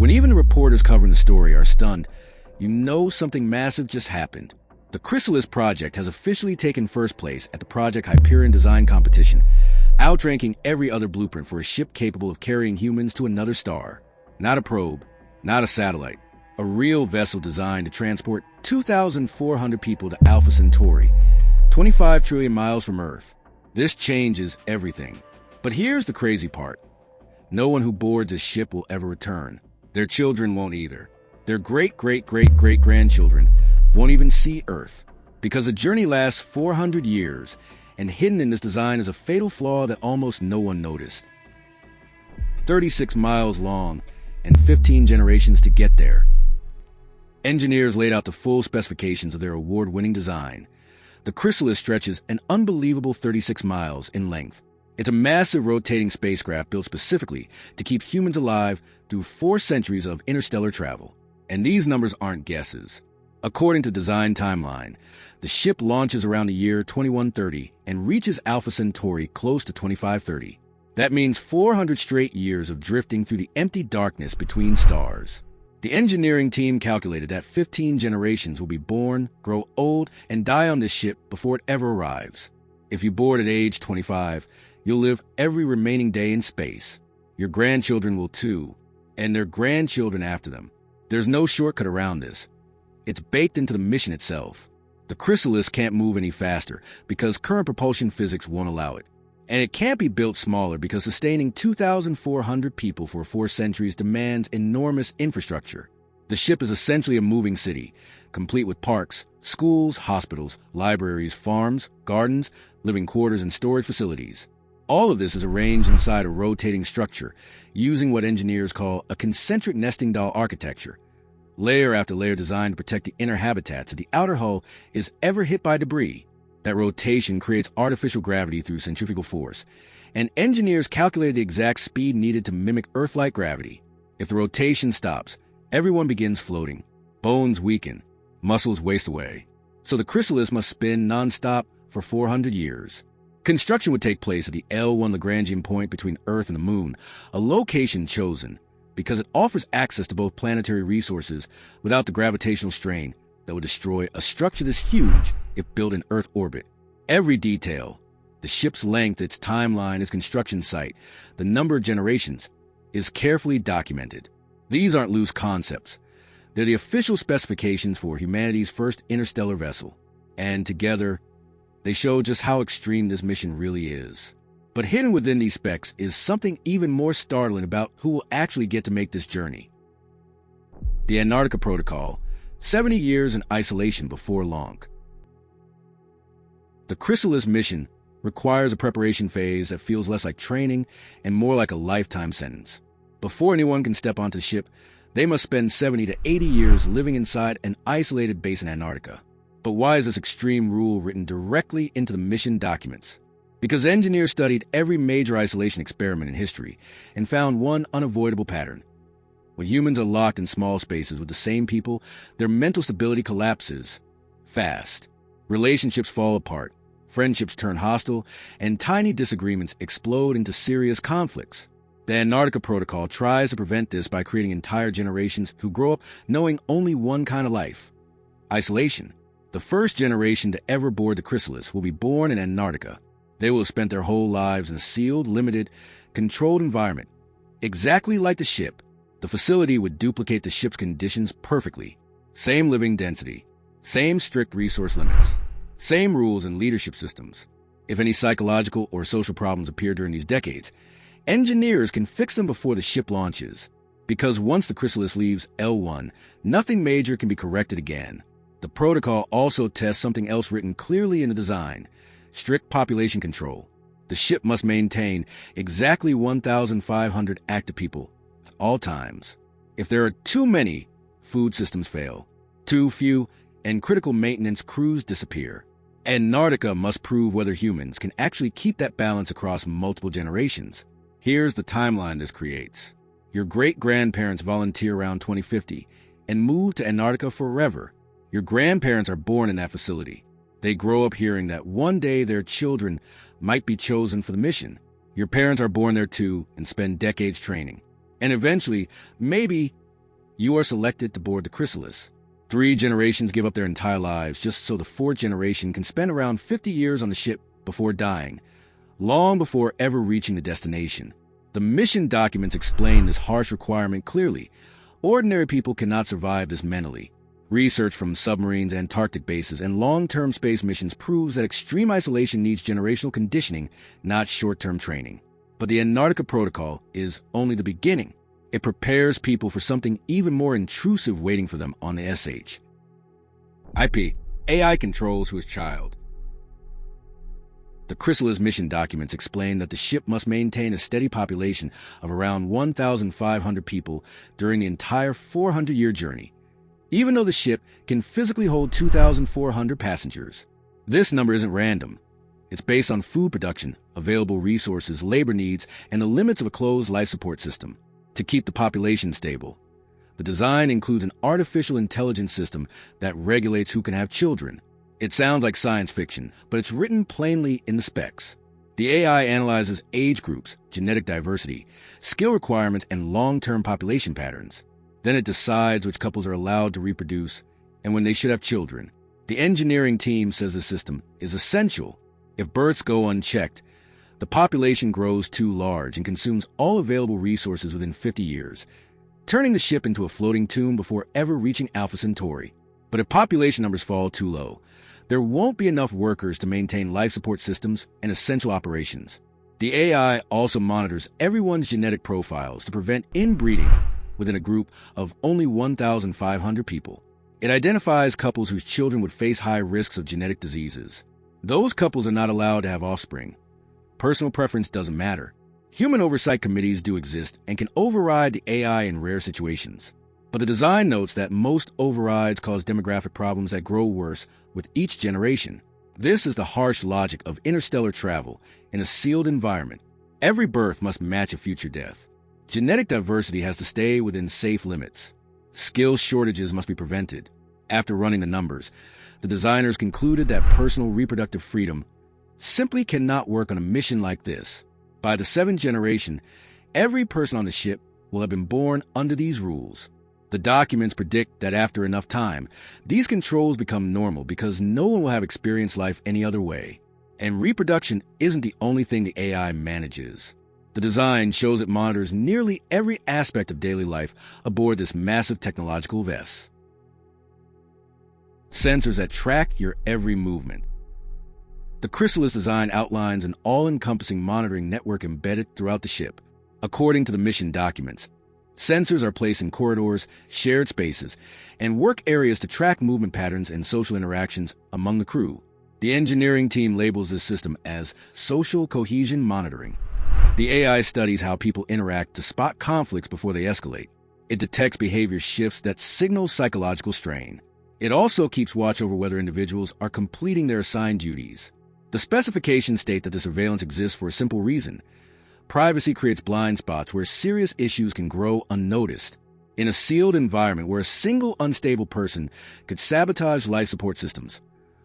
When even the reporters covering the story are stunned, you know something massive just happened. The Chrysalis project has officially taken first place at the Project Hyperion design competition, outranking every other blueprint for a ship capable of carrying humans to another star. Not a probe, not a satellite, a real vessel designed to transport 2,400 people to Alpha Centauri, 25 trillion miles from Earth. This changes everything. But here's the crazy part. No one who boards this ship will ever return. Their children won't either. Their great-great-great-great-grandchildren won't even see Earth. Because the journey lasts 400 years, and hidden in this design is a fatal flaw that almost no one noticed. 36 miles long, and 15 generations to get there. Engineers laid out the full specifications of their award-winning design. The Chrysalis stretches an unbelievable 36 miles in length. It's a massive rotating spacecraft built specifically to keep humans alive through 4 centuries of interstellar travel. And these numbers aren't guesses. According to Design Timeline, the ship launches around the year 2130 and reaches Alpha Centauri close to 2530. That means 400 straight years of drifting through the empty darkness between stars. The engineering team calculated that 15 generations will be born, grow old, and die on this ship before it ever arrives. If you board at age 25, you'll live every remaining day in space. Your grandchildren will too, and their grandchildren after them. There's no shortcut around this. It's baked into the mission itself. The Chrysalis can't move any faster because current propulsion physics won't allow it. And it can't be built smaller because sustaining 2,400 people for 4 centuries demands enormous infrastructure. The ship is essentially a moving city, complete with parks, schools, hospitals, libraries, farms, gardens, living quarters, and storage facilities. All of this is arranged inside a rotating structure, using what engineers call a concentric nesting doll architecture. Layer after layer designed to protect the inner habitat so the outer hull is ever hit by debris. That rotation creates artificial gravity through centrifugal force, and engineers calculated the exact speed needed to mimic Earth-like gravity. If the rotation stops, everyone begins floating. Bones weaken, muscles waste away. So the Chrysalis must spin non-stop for 400 years. Construction would take place at the L1 Lagrangian point between Earth and the Moon, a location chosen because it offers access to both planetary resources without the gravitational strain that would destroy a structure this huge if built in Earth orbit. Every detail, the ship's length, its timeline, its construction site, the number of generations, is carefully documented. These aren't loose concepts. They're the official specifications for humanity's first interstellar vessel. And together, they show just how extreme this mission really is. But hidden within these specs is something even more startling about who will actually get to make this journey. The Antarctica Protocol, 70 years in isolation before long. The Chrysalis mission requires a preparation phase that feels less like training and more like a lifetime sentence. Before anyone can step onto the ship, they must spend 70 to 80 years living inside an isolated base in Antarctica. But why is this extreme rule written directly into the mission documents? Because engineers studied every major isolation experiment in history and found one unavoidable pattern. When humans are locked in small spaces with the same people, their mental stability collapses fast. Relationships fall apart, friendships turn hostile, and tiny disagreements explode into serious conflicts. The Antarctica Protocol tries to prevent this by creating entire generations who grow up knowing only one kind of life: isolation. The first generation to ever board the Chrysalis will be born in Antarctica. They will have spent their whole lives in a sealed, limited, controlled environment. Exactly like the ship, the facility would duplicate the ship's conditions perfectly. Same living density, same strict resource limits, same rules and leadership systems. If any psychological or social problems appear during these decades, engineers can fix them before the ship launches. Because once the Chrysalis leaves L1, nothing major can be corrected again. The protocol also tests something else written clearly in the design: strict population control. The ship must maintain exactly 1,500 active people at all times. If there are too many, food systems fail. Too few, and critical maintenance crews disappear. Antarctica must prove whether humans can actually keep that balance across multiple generations. Here's the timeline this creates. Your great-grandparents volunteer around 2050 and move to Antarctica forever. Your grandparents are born in that facility. They grow up hearing that one day their children might be chosen for the mission. Your parents are born there too and spend decades training. And eventually, maybe You are selected to board the Chrysalis. 3 generations give up their entire lives just so the 4th generation can spend around 50 years on the ship before dying, long before ever reaching the destination. The mission documents explain this harsh requirement clearly. Ordinary people cannot survive this mentally. Research from submarines, Antarctic bases, and long-term space missions proves that extreme isolation needs generational conditioning, not short-term training. But the Antarctica Protocol is only the beginning. It prepares people for something even more intrusive waiting for them on the SH. IP. AI controls who is child. The Chrysalis mission documents explain that the ship must maintain a steady population of around 1,500 people during the entire 400-year journey, even though the ship can physically hold 2,400 passengers. This number isn't random. It's based on food production, available resources, labor needs, and the limits of a closed life support system. To keep the population stable, the design includes an artificial intelligence system that regulates who can have children. It sounds like science fiction, but it's written plainly in the specs. The AI analyzes age groups, genetic diversity, skill requirements, and long-term population patterns. Then it decides which couples are allowed to reproduce and when they should have children. The engineering team says the system is essential. If births go unchecked, the population grows too large and consumes all available resources within 50 years, turning the ship into a floating tomb before ever reaching Alpha Centauri. But if population numbers fall too low, there won't be enough workers to maintain life support systems and essential operations. The AI also monitors everyone's genetic profiles to prevent inbreeding within a group of only 1,500 people. It identifies couples whose children would face high risks of genetic diseases. Those couples are not allowed to have offspring. Personal preference doesn't matter. Human oversight committees do exist and can override the AI in rare situations. But the design notes that most overrides cause demographic problems that grow worse with each generation. This is the harsh logic of interstellar travel in a sealed environment. Every birth must match a future death. Genetic diversity has to stay within safe limits. Skill shortages must be prevented. After running the numbers, the designers concluded that personal reproductive freedom simply cannot work on a mission like this. By the 7th generation, every person on the ship will have been born under these rules. The documents predict that after enough time, these controls become normal because no one will have experienced life any other way. And reproduction isn't the only thing the AI manages. The design shows it monitors nearly every aspect of daily life aboard this massive technological vessel. Sensors that track your every movement. The Chrysalis design outlines an all-encompassing monitoring network embedded throughout the ship. According to the mission documents, sensors are placed in corridors, shared spaces, and work areas to track movement patterns and social interactions among the crew. The engineering team labels this system as social cohesion monitoring. The AI studies how people interact to spot conflicts before they escalate. It detects behavior shifts that signal psychological strain. It also keeps watch over whether individuals are completing their assigned duties. The specifications state that the surveillance exists for a simple reason. Privacy creates blind spots where serious issues can grow unnoticed. In a sealed environment where a single unstable person could sabotage life support systems,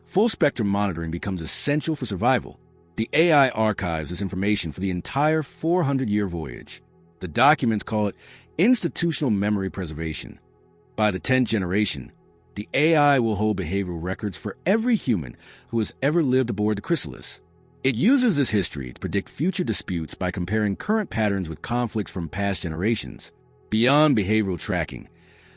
full-spectrum monitoring becomes essential for survival. The AI archives this information for the entire 400-year voyage. The documents call it institutional memory preservation. By the 10th generation, the AI will hold behavioral records for every human who has ever lived aboard the Chrysalis. It uses this history to predict future disputes by comparing current patterns with conflicts from past generations. Beyond behavioral tracking,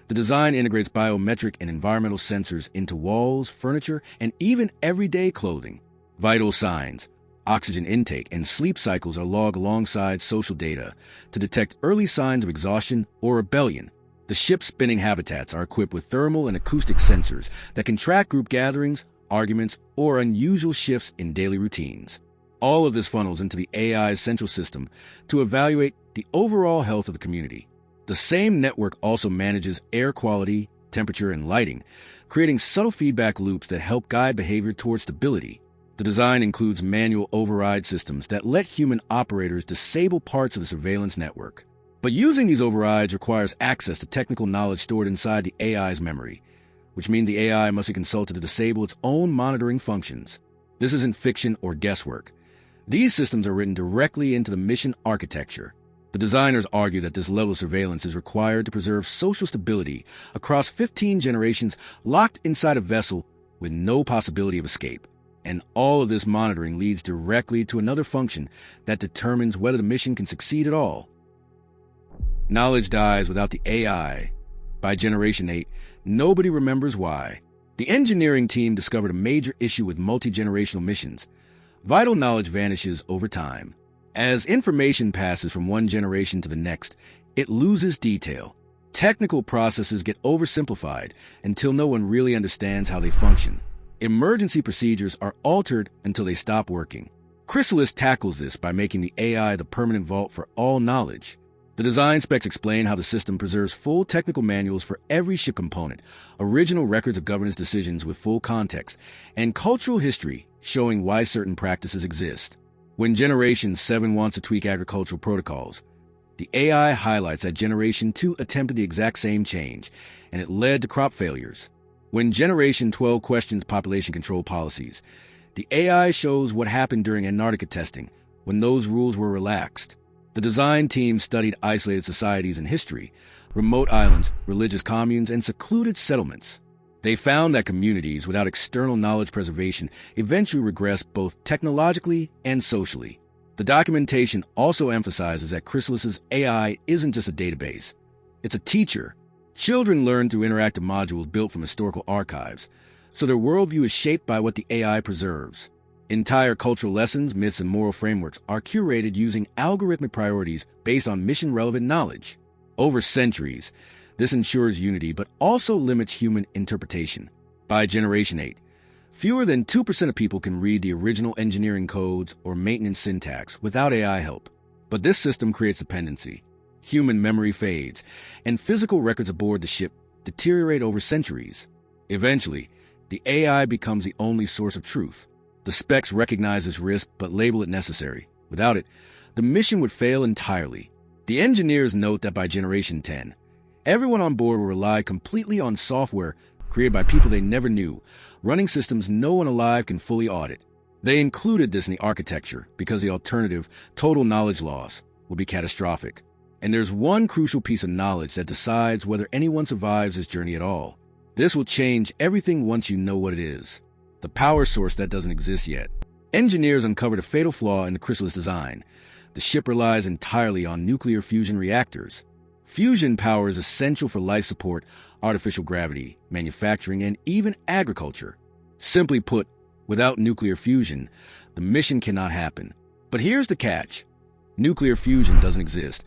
the design integrates biometric and environmental sensors into walls, furniture, and even everyday clothing. Vital signs, oxygen intake, and sleep cycles are logged alongside social data to detect early signs of exhaustion or rebellion. The ship's spinning habitats are equipped with thermal and acoustic sensors that can track group gatherings, arguments, or unusual shifts in daily routines. All of this funnels into the AI's central system to evaluate the overall health of the community. The same network also manages air quality, temperature, and lighting, creating subtle feedback loops that help guide behavior toward stability. The design includes manual override systems that let human operators disable parts of the surveillance network. But using these overrides requires access to technical knowledge stored inside the AI's memory, which means the AI must be consulted to disable its own monitoring functions. This isn't fiction or guesswork. These systems are written directly into the mission architecture. The designers argue that this level of surveillance is required to preserve social stability across 15 generations locked inside a vessel with no possibility of escape. And all of this monitoring leads directly to another function that determines whether the mission can succeed at all. Knowledge dies without the AI. By Generation 8, nobody remembers why. The engineering team discovered a major issue with multi-generational missions. Vital knowledge vanishes over time. As information passes from one generation to the next, it loses detail. Technical processes get oversimplified until no one really understands how they function. Emergency procedures are altered until they stop working. Chrysalis tackles this by making the AI the permanent vault for all knowledge. The design specs explain how the system preserves full technical manuals for every ship component, original records of governance decisions with full context, and cultural history showing why certain practices exist. When Generation 7 wants to tweak agricultural protocols, the AI highlights that Generation 2 attempted the exact same change, and it led to crop failures. When Generation 12 questions population control policies, the AI shows what happened during Antarctica testing, when those rules were relaxed. The design team studied isolated societies in history, remote islands, religious communes, and secluded settlements. They found that communities without external knowledge preservation eventually regress both technologically and socially. The documentation also emphasizes that Chrysalis's AI isn't just a database. It's a teacher. Children learn through interactive modules built from historical archives, so their worldview is shaped by what the AI preserves. Entire cultural lessons, myths, and moral frameworks are curated using algorithmic priorities based on mission-relevant knowledge. Over centuries, this ensures unity but also limits human interpretation. By Generation 8, fewer than 2% of people can read the original engineering codes or maintenance syntax without AI help. But this system creates dependency. Human memory fades, and physical records aboard the ship deteriorate over centuries. Eventually, the AI becomes the only source of truth. The specs recognize this risk but label it necessary. Without it, the mission would fail entirely. The engineers note that by Generation 10, everyone on board will rely completely on software created by people they never knew, running systems no one alive can fully audit. They included this in the architecture because the alternative, total knowledge loss, will be catastrophic. And there's one crucial piece of knowledge that decides whether anyone survives this journey at all. This will change everything once you know what it is. The power source that doesn't exist yet. Engineers uncovered a fatal flaw in the Chrysalis design. The ship relies entirely on nuclear fusion reactors. Fusion power is essential for life support, artificial gravity, manufacturing, and even agriculture. Simply put, without nuclear fusion, the mission cannot happen. But here's the catch. Nuclear fusion doesn't exist,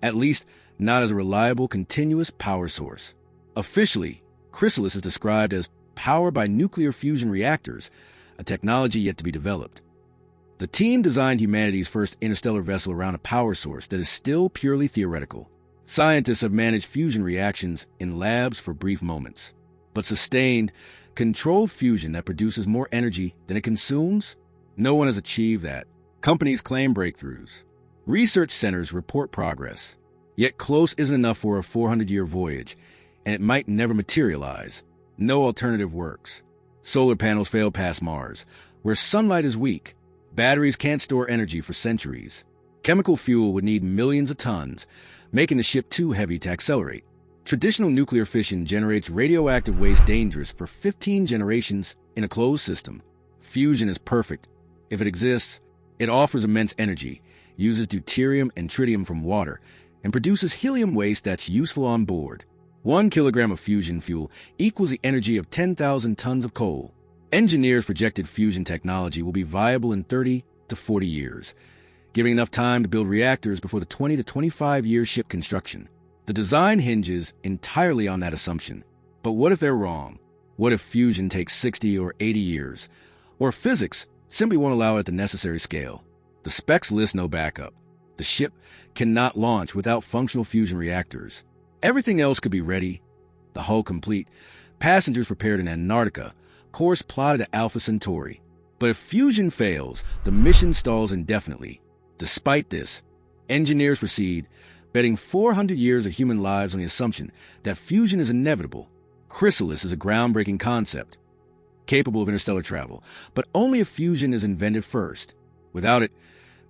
at least not as a reliable, continuous power source. Officially, Chrysalis is described as power by nuclear fusion reactors, a technology yet to be developed. The team designed humanity's first interstellar vessel around a power source that is still purely theoretical. Scientists have managed fusion reactions in labs for brief moments. But sustained, controlled fusion that produces more energy than it consumes? No one has achieved that. Companies claim breakthroughs. Research centers report progress. Yet close isn't enough for a 400-year voyage, and it might never materialize. No alternative works. Solar panels fail past Mars, where sunlight is weak. Batteries can't store energy for centuries. Chemical fuel would need millions of tons, making the ship too heavy to accelerate. Traditional nuclear fission generates radioactive waste dangerous for 15 generations in a closed system. Fusion is perfect. If it exists, it offers immense energy, uses deuterium and tritium from water, and produces helium waste that's useful on board. 1 kilogram of fusion fuel equals the energy of 10,000 tons of coal. Engineers projected fusion technology will be viable in 30 to 40 years, giving enough time to build reactors before the 20 to 25-year ship construction. The design hinges entirely on that assumption. But what if they're wrong? What if fusion takes 60 or 80 years? Or physics simply won't allow it at the necessary scale? The specs list no backup. The ship cannot launch without functional fusion reactors. Everything else could be ready, the hull complete, passengers prepared in Antarctica, course plotted at Alpha Centauri. But if fusion fails, the mission stalls indefinitely. Despite this, engineers proceed, betting 400 years of human lives on the assumption that fusion is inevitable. Chrysalis is a groundbreaking concept, capable of interstellar travel, but only if fusion is invented first. Without it,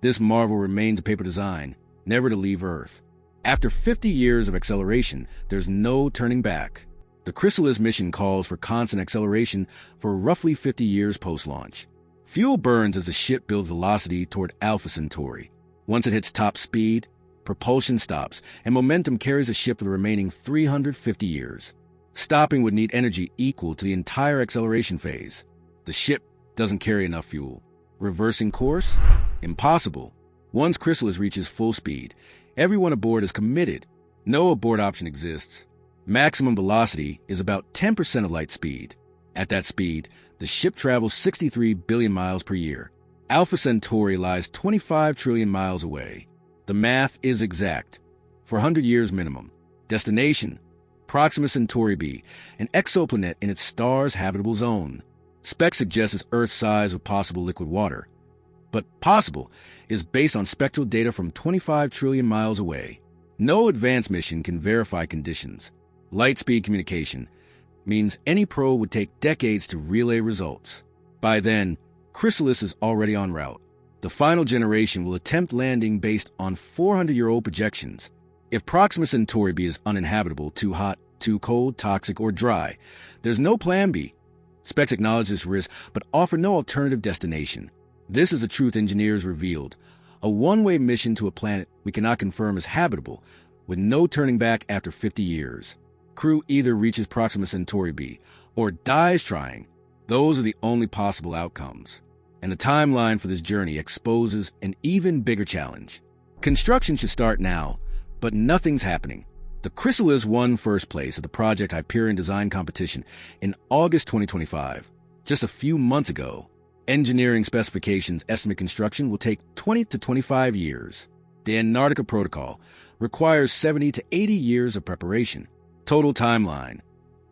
this marvel remains a paper design, never to leave Earth. After 50 years of acceleration, there's no turning back. The Chrysalis mission calls for constant acceleration for roughly 50 years post-launch. Fuel burns as the ship builds velocity toward Alpha Centauri. Once it hits top speed, propulsion stops, and momentum carries the ship for the remaining 350 years. Stopping would need energy equal to the entire acceleration phase. The ship doesn't carry enough fuel. Reversing course? Impossible. Once Chrysalis reaches full speed, everyone aboard is committed. No abort option exists. Maximum velocity is about 10% of light speed. At that speed, the ship travels 63 billion miles per year. Alpha Centauri lies 25 trillion miles away. The math is exact. 400 years minimum. Destination: Proxima Centauri b, an exoplanet in its star's habitable zone. Specs suggest it's Earth's size with possible liquid water. But possible is based on spectral data from 25 trillion miles away. No advanced mission can verify conditions. Light-speed communication means any probe would take decades to relay results. By then, Chrysalis is already en route. The final generation will attempt landing based on 400-year-old projections. If Proxima Centauri b is uninhabitable, too hot, too cold, toxic, or dry, there's no plan B. Specs acknowledge this risk, but offer no alternative destination. This is the truth engineers revealed: a one-way mission to a planet we cannot confirm is habitable, with no turning back after 50 years. Crew either reaches Proxima Centauri b or dies trying. Those are the only possible outcomes. And the timeline for this journey exposes an even bigger challenge. Construction should start now, but nothing's happening. The Chrysalis won first place at the Project Hyperion Design Competition in August 2025. Just a few months ago, engineering specifications estimate construction will take 20 to 25 years. The Antarctica Protocol requires 70 to 80 years of preparation. Total timeline: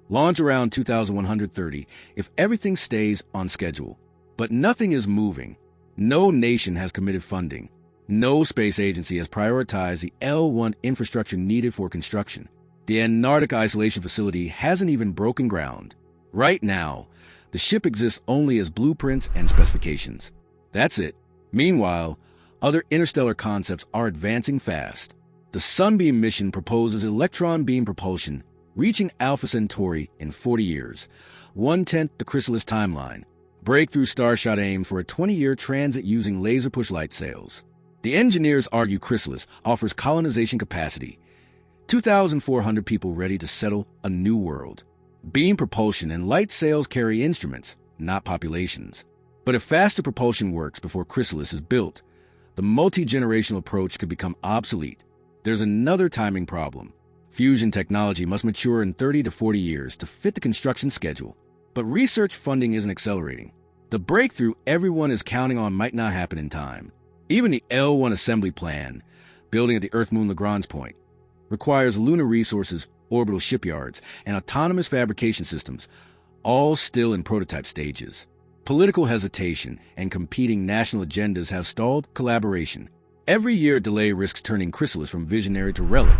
launch around 2130 if everything stays on schedule. But nothing is moving. No nation has committed funding. No space agency has prioritized the L1 infrastructure needed for construction. The Antarctic Isolation Facility hasn't even broken ground. Right now, the ship exists only as blueprints and specifications. That's it. Meanwhile, other interstellar concepts are advancing fast. The Sunbeam mission proposes electron beam propulsion, reaching Alpha Centauri in 40 years, 1/10 the Chrysalis timeline. Breakthrough Starshot aimed for a 20-year transit using laser-push light sails. The engineers argue Chrysalis offers colonization capacity, 2,400 people ready to settle a new world. Beam propulsion and light sails carry instruments, not populations. But if faster propulsion works before Chrysalis is built, the multi-generational approach could become obsolete. There's another timing problem. Fusion technology must mature in 30 to 40 years to fit the construction schedule. But research funding isn't accelerating. The breakthrough everyone is counting on might not happen in time. Even the L1 assembly plan, building at the Earth-Moon Lagrange point, requires lunar resources, orbital shipyards, and autonomous fabrication systems, all still in prototype stages. Political hesitation and competing national agendas have stalled collaboration. Every year delay risks turning Chrysalis from visionary to relic.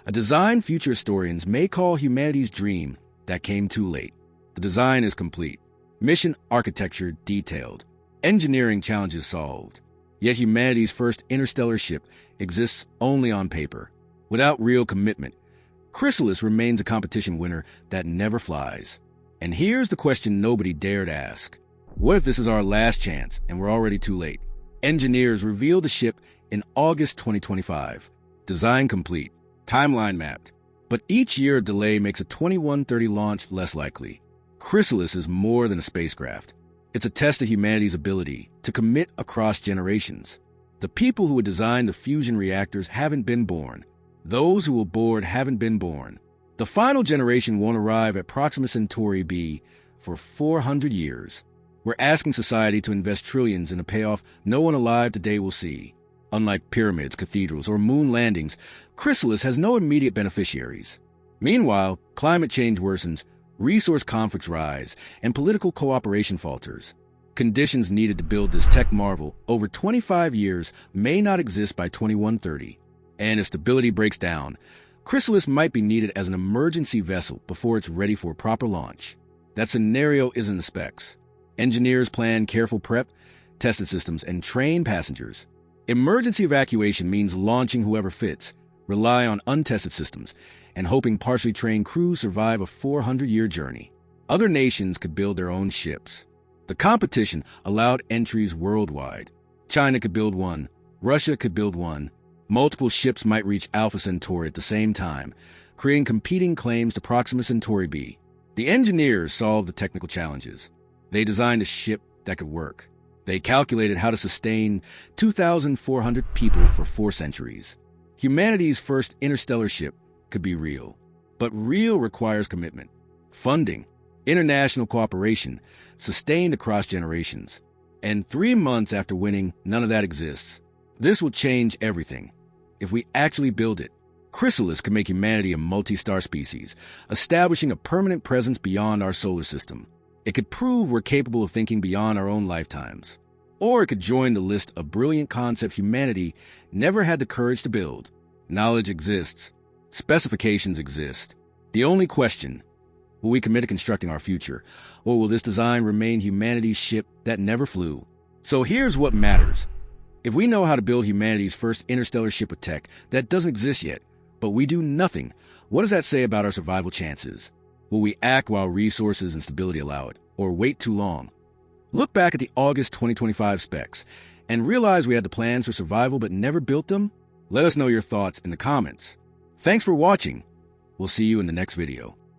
A design future historians may call humanity's dream that came too late. The design is complete. Mission architecture detailed. Engineering challenges solved. Yet humanity's first interstellar ship exists only on paper. Without real commitment, Chrysalis remains a competition winner that never flies. And here's the question nobody dared ask. What if this is our last chance and we're already too late? Engineers revealed the ship in August 2025. Design complete. Timeline mapped. But each year of delay makes a 2130 launch less likely. Chrysalis is more than a spacecraft. It's a test of humanity's ability to commit across generations. The people who would design the fusion reactors haven't been born. Those who will board haven't been born. The final generation won't arrive at Proxima Centauri b for 400 years. We're asking society to invest trillions in a payoff no one alive today will see. Unlike pyramids, cathedrals, or moon landings, Chrysalis has no immediate beneficiaries. Meanwhile, climate change worsens, resource conflicts rise, and political cooperation falters. Conditions needed to build this tech marvel over 25 years may not exist by 2130. And if stability breaks down, Chrysalis might be needed as an emergency vessel before it's ready for a proper launch. That scenario isn't the specs. Engineers plan careful prep, tested systems, and train passengers. Emergency evacuation means launching whoever fits, rely on untested systems, and hoping partially trained crews survive a 400-year journey. Other nations could build their own ships. The competition allowed entries worldwide. China could build one, Russia could build one. Multiple ships might reach Alpha Centauri at the same time, creating competing claims to Proxima Centauri b. The engineers solved the technical challenges. They designed a ship that could work. They calculated how to sustain 2,400 people for 4 centuries. Humanity's first interstellar ship could be real. But real requires commitment, funding, international cooperation, sustained across generations. And 3 months after winning, none of that exists. This will change everything. If we actually build it, Chrysalis could make humanity a multi-star species, establishing a permanent presence beyond our solar system. It could prove we're capable of thinking beyond our own lifetimes. Or it could join the list of brilliant concepts humanity never had the courage to build. Knowledge exists. Specifications exist. The only question, will we commit to constructing our future, or will this design remain humanity's ship that never flew? So here's what matters. If we know how to build humanity's first interstellar ship of tech that doesn't exist yet, but we do nothing, what does that say about our survival chances? Will we act while resources and stability allow it, or wait too long? Look back at the August 2025 specs and realize we had the plans for survival but never built them? Let us know your thoughts in the comments. Thanks for watching. We'll see you in the next video.